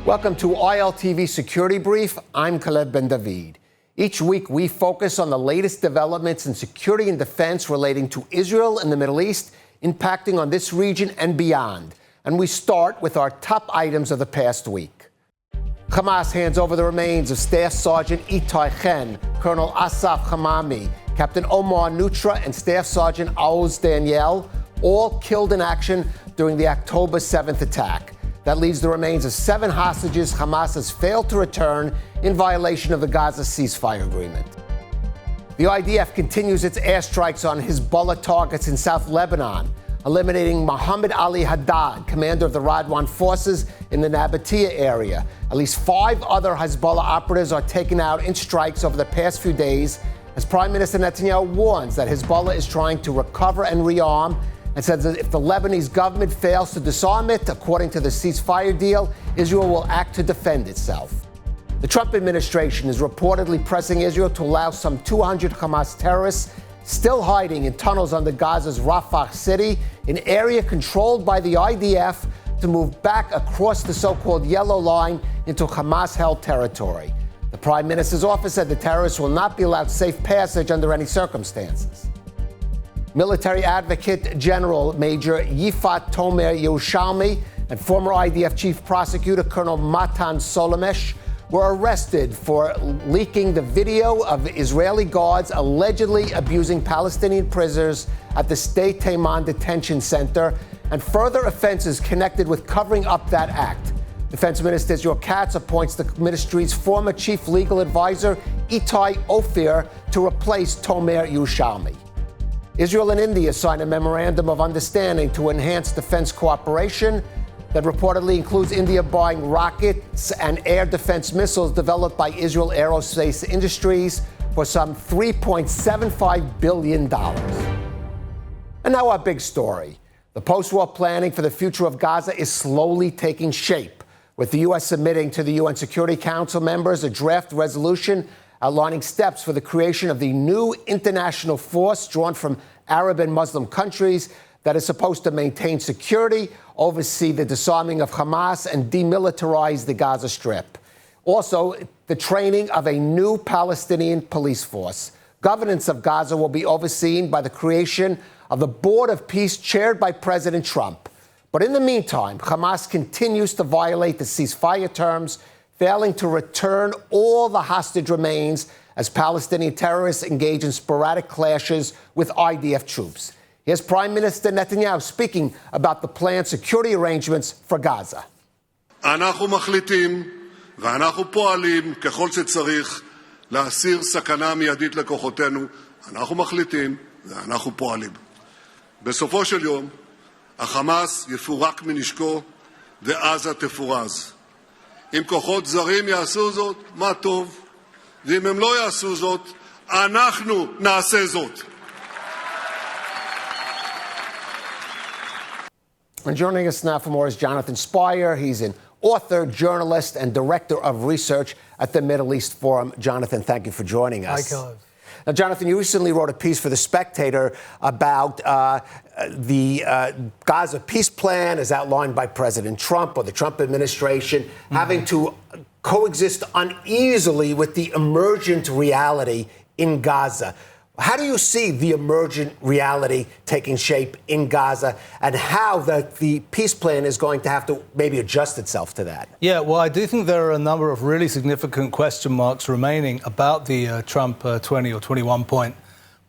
Welcome to ILTV Security Brief. I'm Caleb Ben David. Each week, we focus on the latest developments in security and defense relating to Israel and the Middle East, impacting on this region and beyond. And we start with our top items of the past week. Hamas hands over the remains of Staff Sergeant Itai Chen, Colonel Asaf Hamami, Captain Omar Nutra, and Staff Sergeant Aoz Daniel, all killed in action during the October 7th attack. That leaves the remains of 7 hostages Hamas has failed to return in violation of the Gaza ceasefire agreement. The IDF continues its airstrikes on Hezbollah targets in South Lebanon, eliminating Mohammed Ali Haddad, commander of the Radwan forces in the Nabatea area. At least 5 other Hezbollah operatives are taken out in strikes over the past few days, as Prime Minister Netanyahu warns that Hezbollah is trying to recover and rearm, and says that if the Lebanese government fails to disarm it, according to the ceasefire deal, Israel will act to defend itself. The Trump administration is reportedly pressing Israel to allow some 200 Hamas terrorists still hiding in tunnels under Gaza's Rafah city, an area controlled by the IDF, to move back across the so-called Yellow Line into Hamas-held territory. The Prime Minister's office said the terrorists will not be allowed safe passage under any circumstances. Military Advocate General Major Yifat Tomer Yerushalmi and former IDF Chief Prosecutor Colonel Matan Solomesh were arrested for leaking the video of Israeli guards allegedly abusing Palestinian prisoners at the State Taiman Detention Center and further offenses connected with covering up that act. Defense Minister Israel Katz appoints the ministry's former chief legal advisor Itai Ophir to replace Tomer Yerushalmi. Israel and India signed a memorandum of understanding to enhance defense cooperation that reportedly includes India buying rockets and air defense missiles developed by Israel Aerospace Industries for some $3.75 billion. And now our big story. The post-war planning for the future of Gaza is slowly taking shape, with the U.S. submitting to the UN Security Council members a draft resolution outlining steps for the creation of the new international force drawn from Arab and Muslim countries that is supposed to maintain security, oversee the disarming of Hamas, and demilitarize the Gaza Strip. Also, the training of a new Palestinian police force. Governance of Gaza will be overseen by the creation of the Board of Peace chaired by President Trump. But in the meantime, Hamas continues to violate the ceasefire terms, failing to return all the hostage remains as Palestinian terrorists engage in sporadic clashes with IDF troops. Here's Prime Minister Netanyahu speaking about the planned security arrangements for Gaza. אנחנו מחליטים ואנחנו פועלים ככל שצריך להסיר סכנה מיידית לכוחותינו. אנחנו מחליטים ואנחנו פועלים. בסופו של יום, החמאס יפורק מנשקו ועזה תפורז. אם כוחות זרים יעשו זאת, מה טוב. ואם הם לא יעשו זאת, אנחנו נעשה זאת. And joining us now for more is Jonathan Spire. He's an author, journalist, and director of research at the Middle East Forum. Jonathan, thank you for joining us. Hi, Caleb. Now, Jonathan, you recently wrote a piece for The Spectator about the Gaza peace plan as outlined by President Trump or the Trump administration having to coexist uneasily with the emergent reality in Gaza. How do you see the emergent reality taking shape in Gaza and how the peace plan is going to have to maybe adjust itself to that? Yeah, well, I do think there are a number of really significant question marks remaining about the Trump 20 or 21-point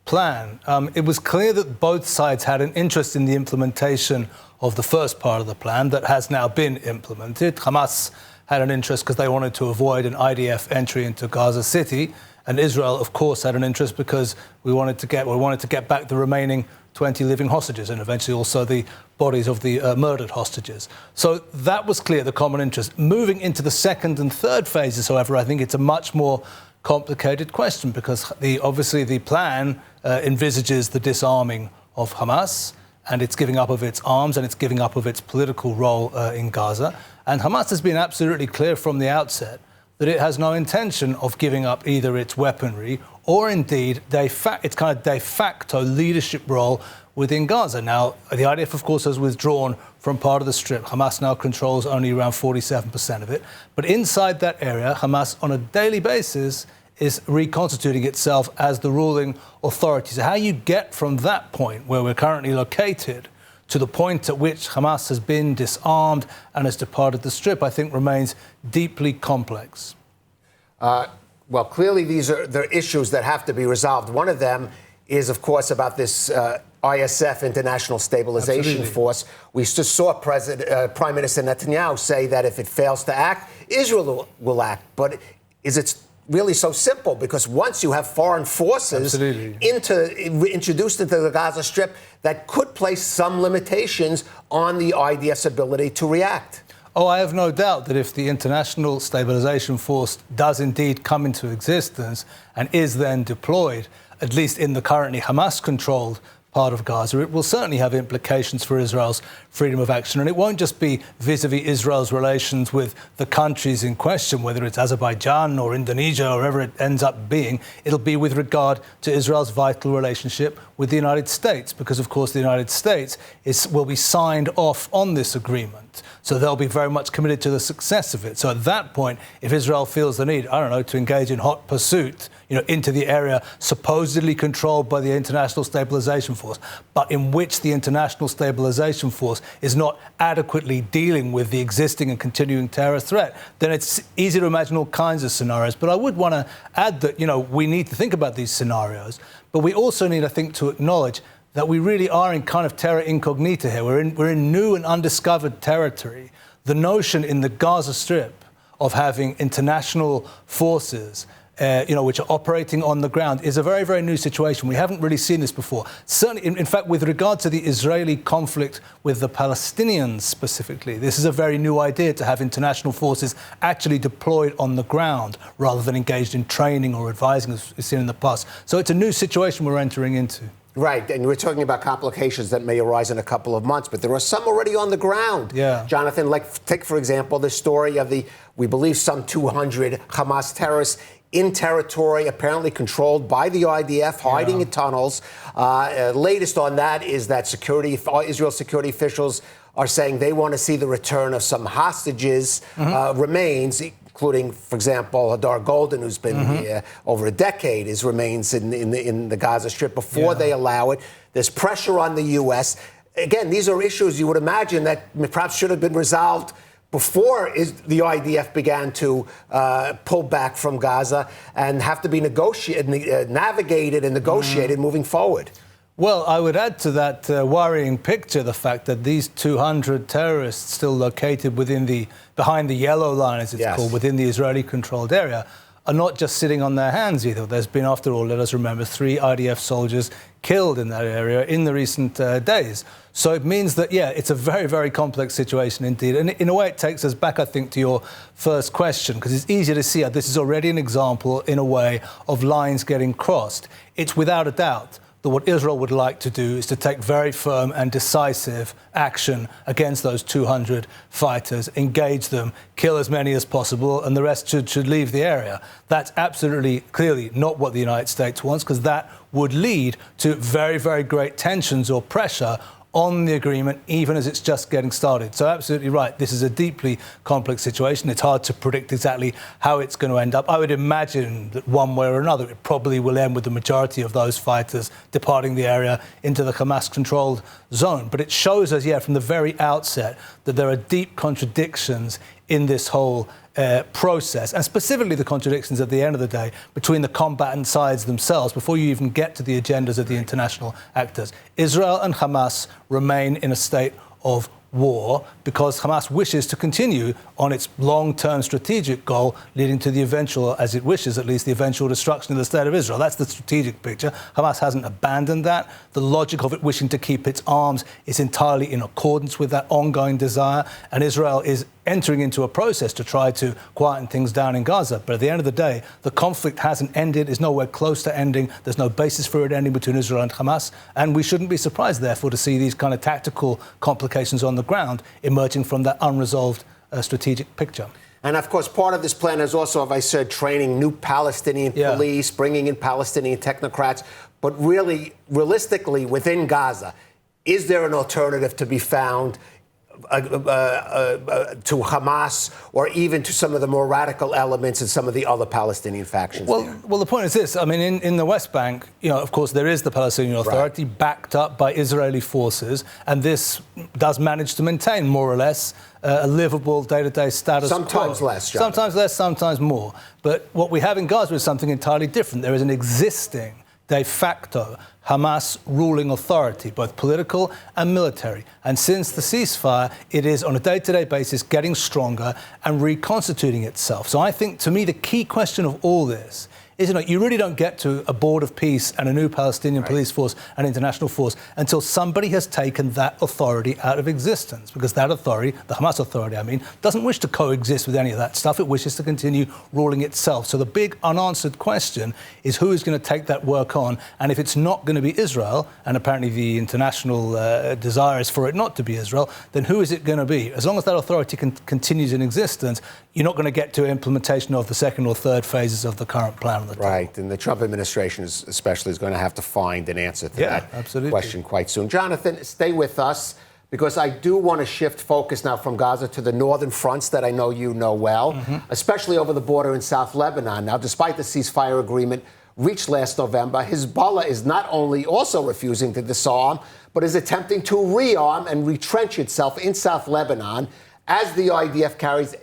plan. It was clear that both sides had an interest in the implementation of the first part of the plan that has now been implemented. Hamas had an interest because they wanted to avoid an IDF entry into Gaza City. And Israel, of course, had an interest because we wanted to get back the remaining 20 living hostages and eventually also the bodies of the murdered hostages. So that was clear, the common interest. Moving into the second and third phases, however, I think it's a much more complicated question because obviously the plan envisages the disarming of Hamas and it's giving up of its arms and it's giving up of its political role in Gaza. And Hamas has been absolutely clear from the outset that it has no intention of giving up either its weaponry or indeed its kind of de facto leadership role within Gaza. Now, the IDF, of course, has withdrawn from part of the Strip. Hamas now controls only around 47% of it. But inside that area, Hamas, on a daily basis, is reconstituting itself as the ruling authority. So how you get from that point, where we're currently located, to the point at which Hamas has been disarmed and has departed the Strip, I think remains deeply complex. Well, clearly they're issues that have to be resolved. One of them is, of course, about this ISF, International Stabilization Force. We just saw Prime Minister Netanyahu say that if it fails to act, Israel will act. But is it really so simple? Because once you have foreign forces introduced into the Gaza Strip, that could place some limitations on the IDF's ability to react. Oh, I have no doubt that if the International Stabilization Force does indeed come into existence and is then deployed, at least in the currently Hamas-controlled part of Gaza, it will certainly have implications for Israel's freedom of action. And it won't just be vis-a-vis Israel's relations with the countries in question, whether it's Azerbaijan or Indonesia or wherever it ends up being. It'll be with regard to Israel's vital relationship with the United States, because, of course, the United States will be signed off on this agreement. So they'll be very much committed to the success of it. So at that point, if Israel feels the need, I don't know, to engage in hot pursuit, into the area supposedly controlled by the International Stabilization Force, but in which the International Stabilization Force is not adequately dealing with the existing and continuing terror threat, then it's easy to imagine all kinds of scenarios. But I would want to add that, we need to think about these scenarios, but we also need, I think, to acknowledge that we really are in kind of terra incognita here. We're in new and undiscovered territory. The notion in the Gaza Strip of having international forces which are operating on the ground is a very, very new situation. We haven't really seen this before. Certainly, in fact, with regard to the Israeli conflict with the Palestinians specifically, this is a very new idea to have international forces actually deployed on the ground rather than engaged in training or advising, as we've seen in the past. So it's a new situation we're entering into. Right, and we're talking about complications that may arise in a couple of months, but there are some already on the ground. Yeah. Jonathan, take, for example, the story of we believe, some 200 Hamas terrorists in territory apparently controlled by the IDF, hiding in tunnels. Latest on that is that Israel security officials are saying they want to see the return of some hostages, remains, including, for example, Hadar Golden, who's been here over a decade. His remains in the Gaza Strip before they allow it. There's pressure on the U.S. Again, these are issues you would imagine that perhaps should have been resolved before the IDF began to pull back from Gaza and have to be navigated and negotiated moving forward. Well, I would add to that worrying picture the fact that these 200 terrorists still located behind the yellow line, as it's called, within the Israeli-controlled area, are not just sitting on their hands either. There's been, after all, let us remember, 3 IDF soldiers killed in that area in the recent days. So it means that, it's a very, very complex situation indeed. And in a way, it takes us back, I think, to your first question, because it's easier to see how this is already an example, in a way, of lines getting crossed. It's without a doubt that what Israel would like to do is to take very firm and decisive action against those 200 fighters, engage them, kill as many as possible, and the rest should leave the area. That's absolutely, clearly not what the United States wants, because that would lead to very, very great tensions or pressure on the agreement, even as it's just getting started. So absolutely right. This is a deeply complex situation. It's hard to predict exactly how it's going to end up. I would imagine that one way or another, it probably will end with the majority of those fighters departing the area into the Hamas-controlled zone. But it shows us, from the very outset, that there are deep contradictions in this whole process, and specifically the contradictions at the end of the day between the combatant sides themselves before you even get to the agendas of the international actors. Israel and Hamas remain in a state of war because Hamas wishes to continue on its long-term strategic goal leading to the eventual, as it wishes at least, the eventual destruction of the state of Israel. That's the strategic picture. Hamas hasn't abandoned that. The logic of it wishing to keep its arms is entirely in accordance with that ongoing desire, and Israel is entering into a process to try to quieten things down in Gaza. But at the end of the day, the conflict hasn't ended, is nowhere close to ending. There's no basis for it ending between Israel and Hamas. And we shouldn't be surprised, therefore, to see these kind of tactical complications on the ground emerging from that unresolved strategic picture. And, of course, part of this plan is also, as I said, training new Palestinian police, bringing in Palestinian technocrats. But really, realistically, within Gaza, is there an alternative to be found to Hamas or even to some of the more radical elements in some of the other Palestinian factions there? Well, the point is this. I mean, in the West Bank, of course, there is the Palestinian Authority backed up by Israeli forces, and this does manage to maintain more or less a livable day-to-day status quo. Sometimes less, Jonathan. Sometimes less, sometimes more. But what we have in Gaza is something entirely different. There is an existing de facto Hamas ruling authority, both political and military. And since the ceasefire, it is on a day-to-day basis getting stronger and reconstituting itself. So I think, to me, the key question of all this is, you really don't get to a board of peace and a new Palestinian police force and international force until somebody has taken that authority out of existence. Because that authority, the Hamas authority, doesn't wish to coexist with any of that stuff. It wishes to continue ruling itself. So the big unanswered question is who is going to take that work on? And if it's not going to be Israel, and apparently the international desire is for it not to be Israel, then who is it going to be? As long as that authority continues in existence, you're not going to get to implementation of the second or third phases of the current plan. Right, and the Trump administration especially is going to have to find an answer to that question quite soon. Jonathan, stay with us, because I do want to shift focus now from Gaza to the northern fronts that I know you know well, especially over the border in South Lebanon. Now, despite the ceasefire agreement reached last November, Hezbollah is not only also refusing to disarm, but is attempting to rearm and retrench itself in South Lebanon as the IDF carries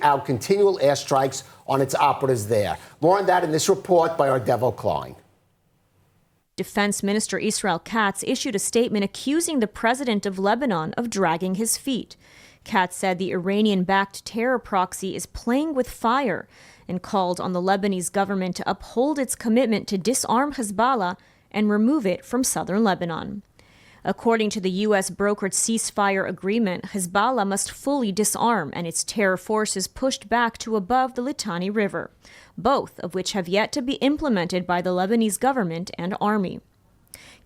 out continual airstrikes on its operatives there. More on that in this report by our Devo Klein. Defense Minister Israel Katz issued a statement accusing the president of Lebanon of dragging his feet. Katz said the Iranian-backed terror proxy is playing with fire and called on the Lebanese government to uphold its commitment to disarm Hezbollah and remove it from southern Lebanon. According to the U.S. brokered ceasefire agreement, Hezbollah must fully disarm and its terror forces pushed back to above the Litani River, both of which have yet to be implemented by the Lebanese government and army.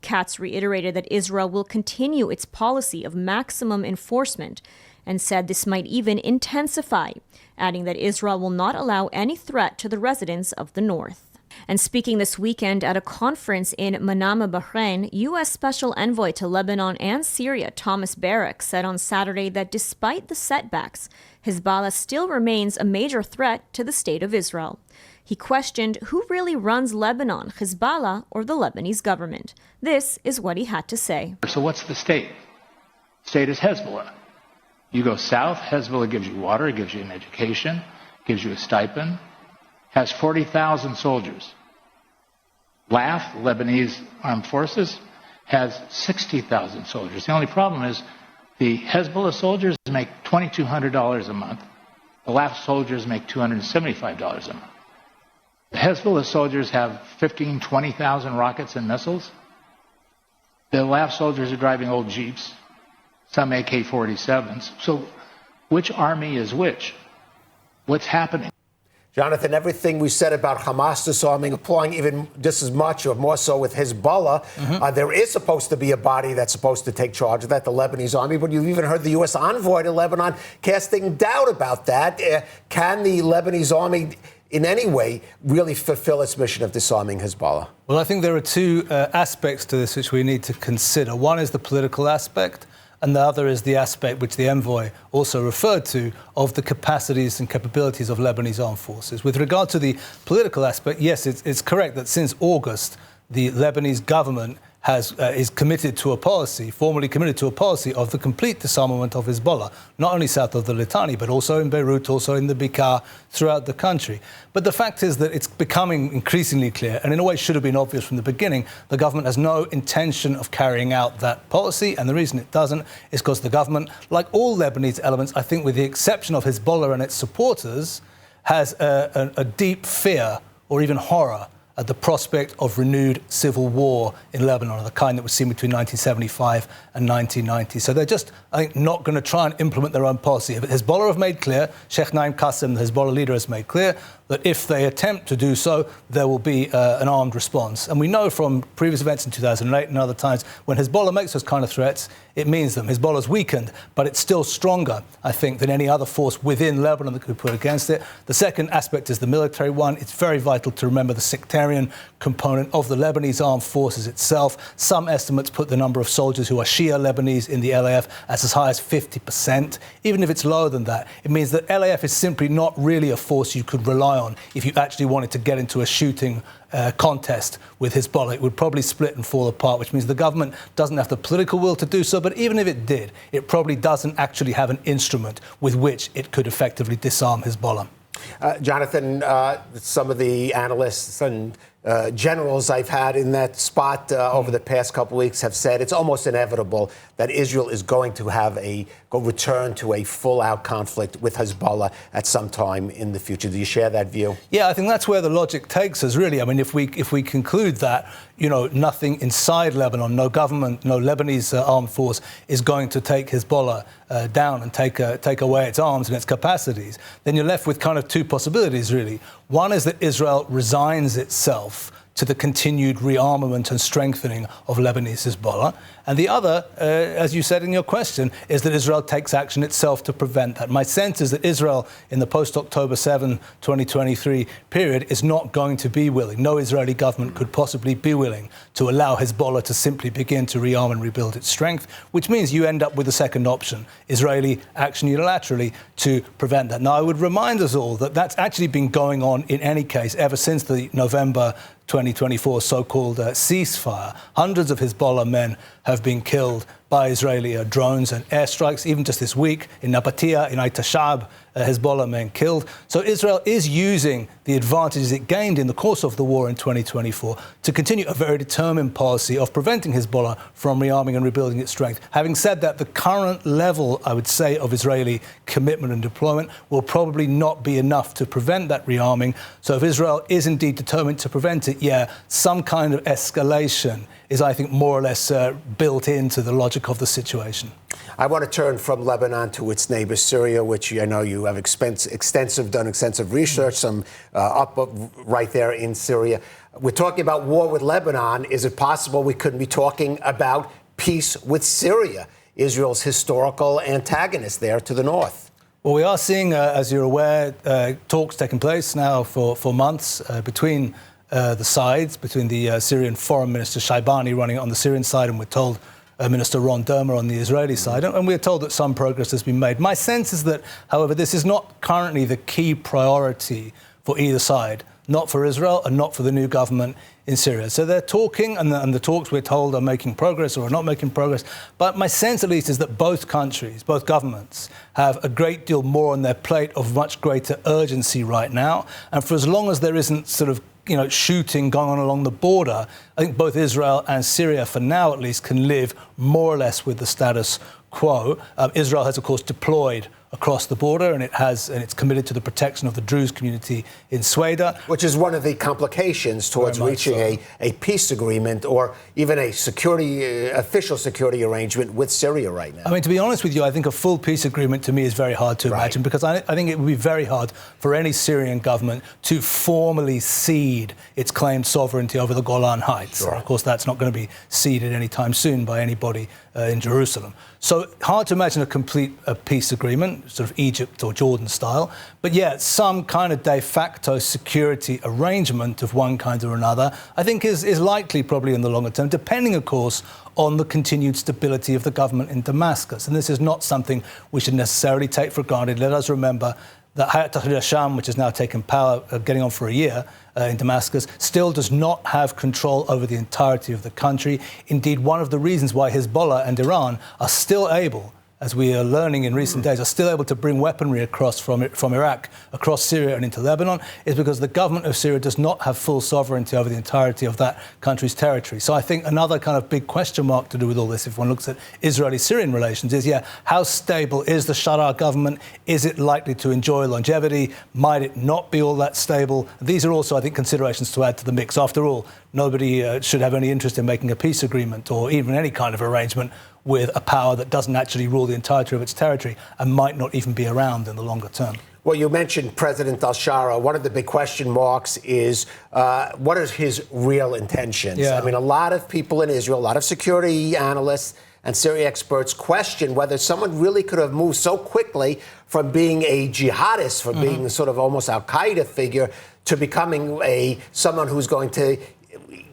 Katz reiterated that Israel will continue its policy of maximum enforcement and said this might even intensify, adding that Israel will not allow any threat to the residents of the north. And speaking this weekend at a conference in Manama, Bahrain, U.S. Special Envoy to Lebanon and Syria, Thomas Barrack, said on Saturday that despite the setbacks, Hezbollah still remains a major threat to the state of Israel. He questioned who really runs Lebanon, Hezbollah or the Lebanese government. This is what he had to say. So what's the state? The state is Hezbollah. You go south, Hezbollah gives you water, it gives you an education, gives you a stipend, has 40,000 soldiers. LAF, Lebanese Armed Forces, has 60,000 soldiers. The only problem is the Hezbollah soldiers make $2,200 a month. The LAF soldiers make $275 a month. The Hezbollah soldiers have 15,000, 20,000 rockets and missiles. The LAF soldiers are driving old Jeeps, some AK-47s. So which army is which? What's happening? Jonathan, everything we said about Hamas disarming, applying even just as much or more so with Hezbollah. There is supposed to be a body that's supposed to take charge of that, the Lebanese army, but you've even heard the U.S. envoy to Lebanon casting doubt about that. Can the Lebanese army in any way really fulfill its mission of disarming Hezbollah? Well, I think there are two aspects to this which we need to consider. One is the political aspect, and the other is the aspect which the envoy also referred to of the capacities and capabilities of Lebanese armed forces. With regard to the political aspect, yes, it's correct that since August, the Lebanese government is committed to a policy, formally committed to a policy of the complete disarmament of Hezbollah, not only south of the Litani, but also in Beirut, also in the Bekaa, throughout the country. But the fact is that it's becoming increasingly clear, and in a way should have been obvious from the beginning, the government has no intention of carrying out that policy, and the reason it doesn't is because the government, like all Lebanese elements, I think with the exception of Hezbollah and its supporters, has a deep fear or even horror at the prospect of renewed civil war in Lebanon, of the kind that was seen between 1975 and 1990. So they're just, I think, not going to try and implement their own policy. Hezbollah have made clear, Sheikh Naim Qassem, the Hezbollah leader, has made clear that if they attempt to do so, there will be an armed response. And we know from previous events in 2008 and other times, when Hezbollah makes those kind of threats, it means them. Hezbollah's weakened, but it's still stronger, I think, than any other force within Lebanon that could put against it. The second aspect is the military one. It's very vital to remember the sectarian component of the Lebanese armed forces itself. Some estimates put the number of soldiers who are Shia Lebanese in the LAF as high as 50%. Even if it's lower than that, it means that LAF is simply not really a force you could rely on if you actually wanted to get into a shooting contest with Hezbollah. It would probably split and fall apart, which means the government doesn't have the political will to do so. But even if it did, it probably doesn't actually have an instrument with which it could effectively disarm Hezbollah. Jonathan, some of the analysts and generals I've had in that spot over the past couple of weeks have said it's almost inevitable that Israel is going to have return to a full-out conflict with Hezbollah at some time in the future. Do you share that view? Yeah, I think that's where the logic takes us, really. I mean, if we conclude that, nothing inside Lebanon, no government, no Lebanese armed force is going to take Hezbollah down and take away its arms and its capacities, then you're left with kind of two possibilities, really. One is that Israel resigns itself to the continued rearmament and strengthening of Lebanese Hezbollah. And the other, as you said in your question, is that Israel takes action itself to prevent that. My sense is that Israel, in the post-October 7, 2023 period, is not going to be willing. No Israeli government could possibly be willing to allow Hezbollah to simply begin to rearm and rebuild its strength, which means you end up with the second option, Israeli action unilaterally to prevent that. Now, I would remind us all that that's actually been going on in any case ever since the November 2024 so-called ceasefire. Hundreds of Hezbollah men have been killed by Israeli drones and airstrikes. Even just this week in Nabatea, in Ait Sha'ab, Hezbollah men killed. So Israel is using the advantages it gained in the course of the war in 2024 to continue a very determined policy of preventing Hezbollah from rearming and rebuilding its strength. Having said that, the current level, I would say, of Israeli commitment and deployment will probably not be enough to prevent that rearming. So if Israel is indeed determined to prevent it, some kind of escalation is, I think, more or less built into the logic of the situation. I want to turn from Lebanon to its neighbor Syria, which I know you have done extensive research, up right there in Syria. We're talking about war with Lebanon. Is it possible we couldn't be talking about peace with Syria, Israel's historical antagonist there to the north? Well, we are seeing, as you're aware, talks taking place now for months between the sides, between the Syrian Foreign Minister Shaibani running it on the Syrian side, and we're told Minister Ron Dermer on the Israeli side, and we're told that some progress has been made. My sense is that, however, this is not currently the key priority for either side, not for Israel and not for the new government in Syria. So they're talking, and the talks, we're told, are making progress or are not making progress. But my sense, at least, is that both countries, both governments, have a great deal more on their plate of much greater urgency right now. And for as long as there isn't sort of shooting going on along the border, I think both Israel and Syria, for now at least, can live more or less with the status quo. Israel has, of course, deployed across the border, and it's committed to the protection of the Druze community in Sweden. Which is one of the complications towards reaching a peace agreement or even a official security arrangement with Syria right now. I mean, to be honest with you, I think a full peace agreement to me is very hard to imagine, because I think it would be very hard for any Syrian government to formally cede its claimed sovereignty over the Golan Heights. Sure. Of course, that's not going to be ceded anytime soon by anybody in Jerusalem. So hard to imagine a complete peace agreement, sort of Egypt or Jordan style. But some kind of de facto security arrangement of one kind or another, I think is likely probably in the longer term, depending, of course, on the continued stability of the government in Damascus. And this is not something we should necessarily take for granted. Let us remember that Hayat Tahrir al-Sham, which has now taken power, getting on for a year in Damascus, still does not have control over the entirety of the country. Indeed, one of the reasons why Hezbollah and Iran are still able, as we are learning in recent days, are still able to bring weaponry across from Iraq, across Syria and into Lebanon, is because the government of Syria does not have full sovereignty over the entirety of that country's territory. So I think another kind of big question mark to do with all this, if one looks at Israeli-Syrian relations, is, how stable is the Shara government? Is it likely to enjoy longevity? Might it not be all that stable? These are also, I think, considerations to add to the mix. After all, nobody should have any interest in making a peace agreement or even any kind of arrangement with a power that doesn't actually rule the entirety of its territory and might not even be around in the longer term. Well, you mentioned President al-Shara. One of the big question marks is what are his real intentions? Yeah. I mean, a lot of people in Israel, a lot of security analysts and Syria experts question whether someone really could have moved so quickly from being a jihadist, from being sort of almost al-Qaeda figure, to becoming someone who's going to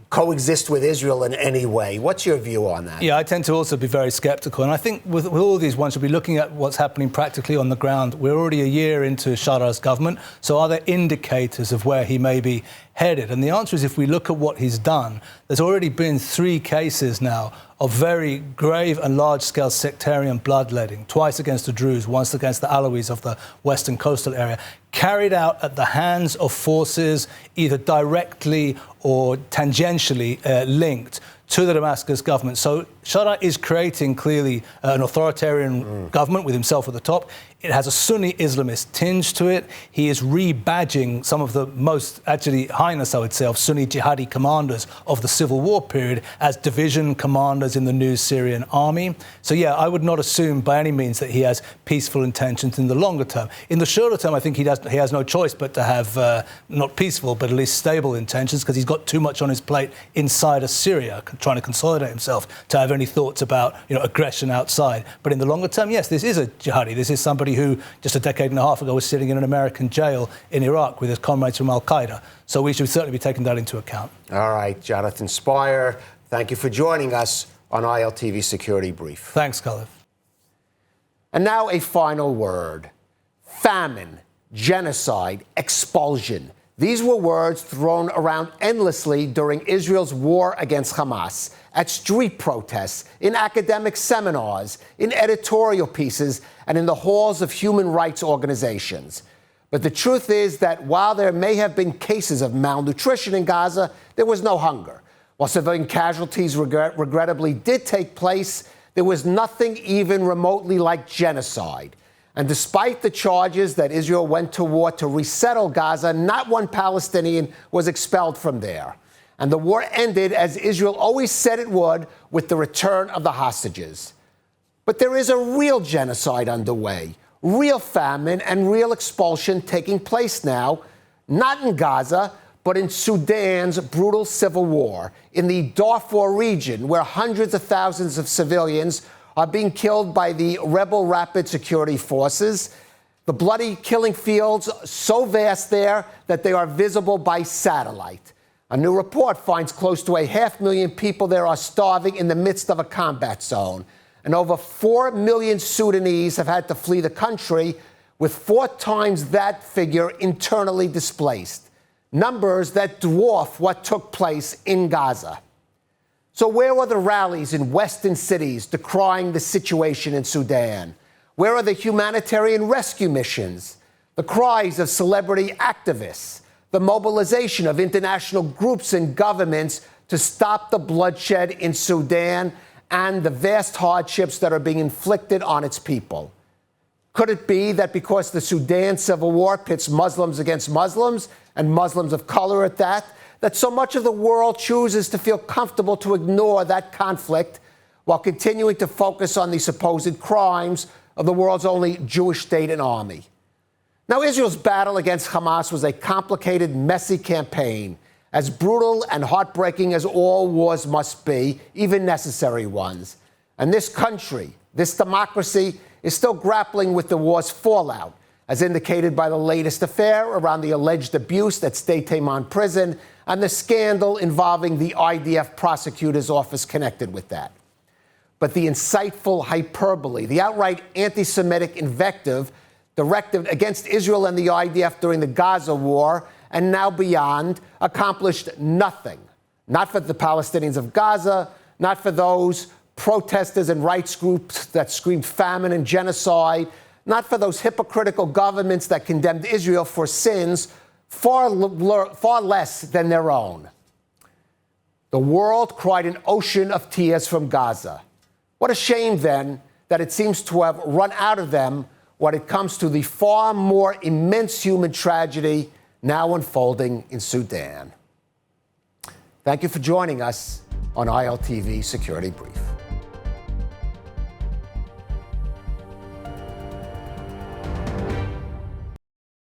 coexist with Israel in any way. What's your view on that? Yeah, I tend to also be very skeptical. And I think with all of these, one should be looking at what's happening practically on the ground. We're already a year into Shara's government. So are there indicators of where he may be headed? And the answer is, if we look at what he's done, there's already been 3 cases now of very grave and large-scale sectarian bloodletting, twice against the Druze, once against the Alawis of the western coastal area, carried out at the hands of forces either directly or tangentially linked to the Damascus government. So Shara is creating clearly an authoritarian government with himself at the top. It has a Sunni Islamist tinge to it. He is rebadging some of the most, actually, highness, I would say, of Sunni jihadi commanders of the civil war period as division commanders in the new Syrian army. So, yeah, I would not assume by any means that he has peaceful intentions in the longer term. In the shorter term, I think he has no choice but to have not peaceful, but at least stable intentions, because he's got too much on his plate inside of Syria, trying to consolidate himself, to have any thoughts about, aggression outside. But in the longer term, yes, this is a jihadi. This is somebody who just a decade and a half ago was sitting in an American jail in Iraq with his comrades from al-Qaeda. So we should certainly be taking that into account. All right, Jonathan Spire, thank you for joining us on ILTV Security Brief. Thanks, Khaled. And now a final word. Famine, genocide, expulsion. These were words thrown around endlessly during Israel's war against Hamas, at street protests, in academic seminars, in editorial pieces, and in the halls of human rights organizations. But the truth is that while there may have been cases of malnutrition in Gaza, there was no hunger. While civilian casualties regrettably did take place, there was nothing even remotely like genocide. And despite the charges that Israel went to war to resettle Gaza, not one Palestinian was expelled from there. And the war ended, as Israel always said it would, with the return of the hostages. But there is a real genocide underway, real famine and real expulsion taking place now, not in Gaza, but in Sudan's brutal civil war, in the Darfur region, where hundreds of thousands of civilians are being killed by the rebel rapid security forces. The bloody killing fields so vast there that they are visible by satellite. A new report finds close to 500,000 people there are starving in the midst of a combat zone. And over 4 million Sudanese have had to flee the country, with 4 times that figure internally displaced. Numbers that dwarf what took place in Gaza. So where were the rallies in Western cities decrying the situation in Sudan? Where are the humanitarian rescue missions? The cries of celebrity activists? The mobilization of international groups and governments to stop the bloodshed in Sudan and the vast hardships that are being inflicted on its people? Could it be that because the Sudan civil war pits Muslims against Muslims, and Muslims of color at that, that so much of the world chooses to feel comfortable to ignore that conflict while continuing to focus on the supposed crimes of the world's only Jewish state and army? Now, Israel's battle against Hamas was a complicated, messy campaign, as brutal and heartbreaking as all wars must be, even necessary ones. And this country, this democracy, is still grappling with the war's fallout, as indicated by the latest affair around the alleged abuse at State Taymon prison and the scandal involving the IDF prosecutor's office connected with that. But the insightful hyperbole, the outright anti-Semitic invective directed against Israel and the IDF during the Gaza war and now beyond accomplished nothing. Not for the Palestinians of Gaza, not for those protesters and rights groups that screamed famine and genocide, not for those hypocritical governments that condemned Israel for sins far less than their own. The world cried an ocean of tears from Gaza. What a shame, then, that it seems to have run out of them when it comes to the far more immense human tragedy now unfolding in Sudan. Thank you for joining us on ILTV Security Brief.